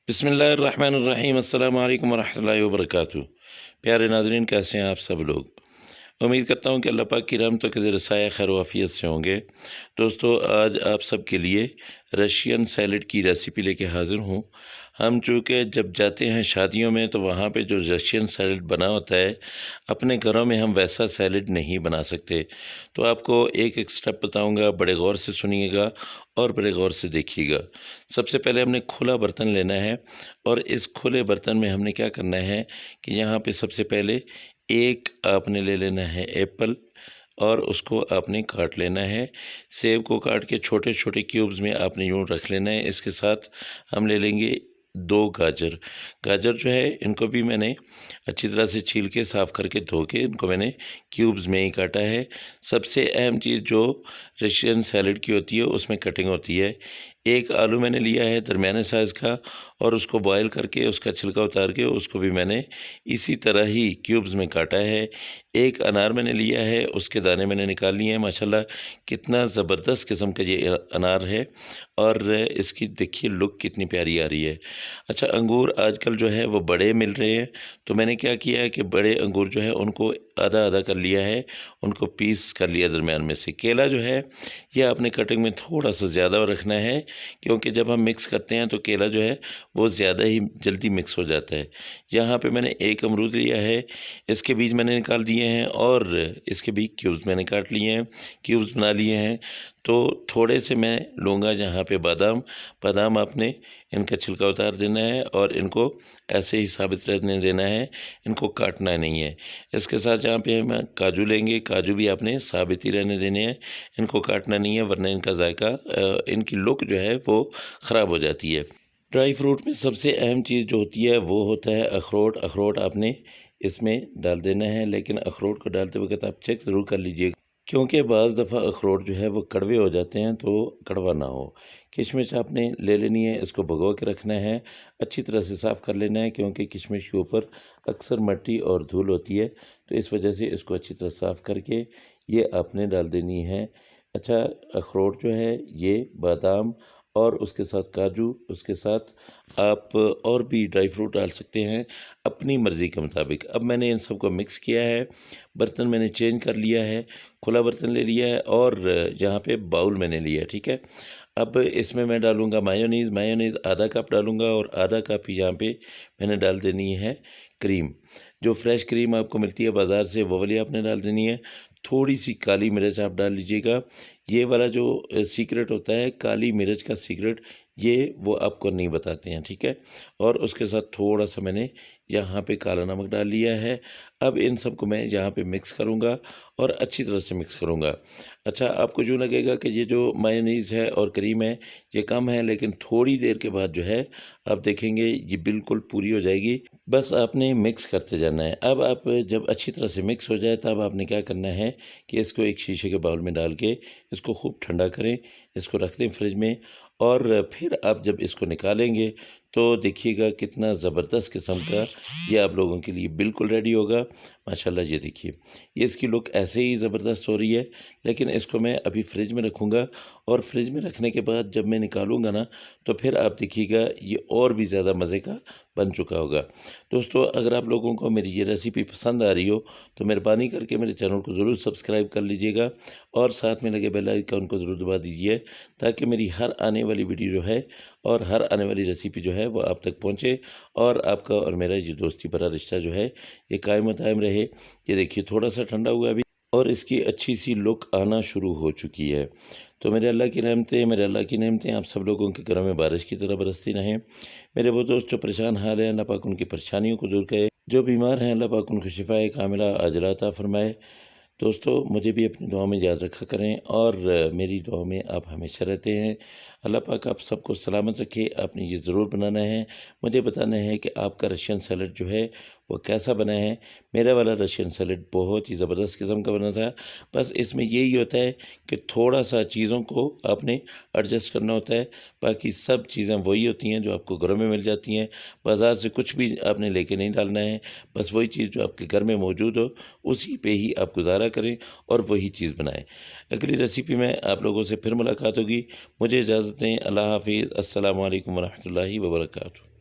बिस्मिल्लाहिर्रहमानिर्रहीम अस्सलामु अलैकुम वरहमतुल्लाहि वबरकातुहू। प्यारे नाज़रीन, कैसे हैं आप सब लोग। उम्मीद करता हूँ कि अल्लाह पाक की रहमतों के ज़रिए साया खैर वाफ़ियत से होंगे। दोस्तों, आज आप सब के लिए रशियन सैलड की रेसिपी लेके हाज़िर हूँ। हम चूँकि जब जाते हैं शादियों में तो वहाँ पे जो रशियन सैलड बना होता है, अपने घरों में हम वैसा सैलड नहीं बना सकते। तो आपको एक-एक स्टेप बताऊँगा, बड़े गौर से सुनिएगा और बड़े गौर से देखिएगा। सबसे पहले हमने खुला बर्तन लेना है और इस खुले बर्तन में हमने क्या करना है कि यहाँ पे सबसे पहले एक आपने ले लेना है एप्पल और उसको आपने काट लेना है। सेब को काट के छोटे-छोटे क्यूब्स में आपने यूँ रख लेना है। इसके साथ हम ले लेंगे 2 गाजर। गाजर जो है इनको भी मैंने अच्छी तरह से छील के साफ़ करके धो के इनको मैंने क्यूब्स में ही काटा है। सबसे अहम चीज़ जो रशियन सैलड की होती है उसमें कटिंग होती है। एक आलू मैंने लिया है दरमियाने साइज़ का और उसको बॉयल करके उसका छिलका उतार के उसको भी मैंने इसी तरह ही क्यूब्स में काटा है। एक अनार मैंने लिया है, उसके दाने मैंने निकाल लिए हैं। माशाल्लाह कितना ज़बरदस्त किस्म का ये अनार है और इसकी देखिए लुक कितनी प्यारी आ रही है। अच्छा, अंगूर आजकल जो है वो बड़े मिल रहे हैं, तो मैंने क्या किया है कि बड़े अंगूर जो है उनको आधा-आधा कर लिया है, उनको पीस कर लिया दरमियान में से। केला जो है ये आपने कटिंग में थोड़ा-सा ज़्यादा रखना है, क्योंकि जब हम मिक्स करते हैं तो केला जो है वो ज़्यादा ही जल्दी मिक्स हो जाता है। यहाँ पे मैंने एक अमरूद लिया है, इसके बीज मैंने निकाल दिए हैं और इसके भी क्यूब्स मैंने काट लिए हैं, क्यूब्स बना लिए हैं। तो थोड़े से मैं लूँगा यहाँ पे बादाम। बादाम आपने इनका छिलका उतार देना है और इनको ऐसे ही साबित रहने देना है, इनको काटना नहीं है। इसके साथ यहाँ पे हम काजू लेंगे, काजू भी आपने साबित ही रहने देने हैं, इनको काटना नहीं है वरना इनका जायका इनकी लुक जो है वो ख़राब हो जाती है। ड्राई फ्रूट में सबसे अहम चीज़ जो होती है वो होता है अखरोट। अखरोट आपने इसमें डाल देना है, लेकिन अखरोट को डालते वक़्त आप चेक ज़रूर कर लीजिएगा, क्योंकि बाज़ दफ़ा अखरोट जो है वो कड़वे हो जाते हैं, तो कड़वा ना हो। किशमिश आपने ले लेनी है, इसको भिगो के रखना है, अच्छी तरह से साफ़ कर लेना है, क्योंकि किशमिश के ऊपर अक्सर मिट्टी और धूल होती है, तो इस वजह से इसको अच्छी तरह साफ़ करके ये आपने डाल देनी है। अच्छा, अखरोट जो है ये बादाम और उसके साथ काजू, उसके साथ आप और भी ड्राई फ्रूट डाल सकते हैं अपनी मर्ज़ी के मुताबिक। अब मैंने इन सबको मिक्स किया है, बर्तन मैंने चेंज कर लिया है, खुला बर्तन ले लिया है और यहाँ पे बाउल मैंने लिया है, ठीक है। अब इसमें मैं डालूँगा मायोनीज़। मायोनीज़ आधा कप डालूँगा और आधा कप यहाँ पे मैंने डाल देनी है क्रीम। जो फ्रेश क्रीम आपको मिलती है बाज़ार से वो वाली आपने डाल देनी है। थोड़ी सी काली मिर्च आप डाल लीजिएगा। ये वाला जो सीक्रेट होता है, काली मिर्च का सीक्रेट, ये वो आपको नहीं बताते हैं, ठीक है। और उसके साथ थोड़ा-सा मैंने यहाँ पे काला नमक डाल लिया है। अब इन सबको मैं यहाँ पे मिक्स करूँगा और अच्छी तरह से मिक्स करूँगा। अच्छा, आपको यूँ लगेगा कि ये जो मायोनीज़ है और क्रीम है ये कम है, लेकिन थोड़ी देर के बाद जो है आप देखेंगे ये बिल्कुल पूरी हो जाएगी। बस आपने मिक्स करते जाना है। अब आप जब अच्छी तरह से मिक्स हो जाए तब आपने क्या करना है कि इसको एक शीशे के बाउल में डाल के इसको खूब ठंडा करें, इसको रख दें फ्रिज में और फिर आप जब इसको निकालेंगे तो देखिएगा कितना ज़बरदस्त किस्म का ये आप लोगों के लिए बिल्कुल रेडी होगा। माशाल्लाह, ये देखिए, ये इसकी लुक ऐसे ही ज़बरदस्त हो रही है, लेकिन इसको मैं अभी फ्रिज में रखूँगा और फ्रिज में रखने के बाद जब मैं निकालूँगा ना तो फिर आप देखिएगा ये और भी ज़्यादा मज़े का बन चुका होगा। दोस्तों, अगर आप लोगों को मेरी ये रेसिपी पसंद आ रही हो तो मेहरबानी करके मेरे चैनल को ज़रूर सब्सक्राइब कर लीजिएगा और साथ में लगे बेल आइकन को ज़रूर दबा दीजिए, ताकि मेरी हर आने वाली वीडियो जो है और हर आने वाली रेसिपी जो है वो आप तक पहुँचे और आपका और मेरा ये दोस्ती भरा रिश्ता जो है ये कायम दायम रहे। ये देखिए थोड़ा सा ठंडा हुआ अभी और इसकी अच्छी सी लुक आना शुरू हो चुकी है। तो मेरे अल्लाह की नेमतें आप सब लोगों के घरों में बारिश की तरह बरसती रहें। मेरे वो दोस्त जो परेशान हाल हैं, अल्लाह पाक उनकी परेशानियों को दूर करे। जो बीमार हैं, अल्लाह पाक उनको शिफाए कामिला आजिला अता फरमाए। दोस्तों, मुझे भी अपनी दुआ में याद रखा करें और मेरी दुआ में आप हमेशा रहते हैं। अल्लाह पाक आप सबको सलामत रखे। आपने ये ज़रूर बनाना है, मुझे बताना है कि आपका रशियन सैलड जो है वो कैसा बना है। मेरा वाला रशियन सैलड बहुत ही ज़बरदस्त किस्म का बना था। बस इसमें यही होता है कि थोड़ा-सा चीज़ों को आपने एडजस्ट करना होता है, बाकी सब चीज़ें वही होती हैं जो आपको घरों में मिल जाती हैं। बाज़ार से कुछ भी आपने लेके नहीं डालना है, बस वही चीज़ जो आपके घर में मौजूद हो उसी पे ही आप गुज़ारा करें और वही चीज़ बनाएँ। अगली रेसिपी में आप लोगों से फिर मुलाकात होगी। मुझे इजाज़त दें। अल्लाह हाफ़िज़। अस्सलामु अलैकुम व रहमतुल्लाहि व बरकातुहू।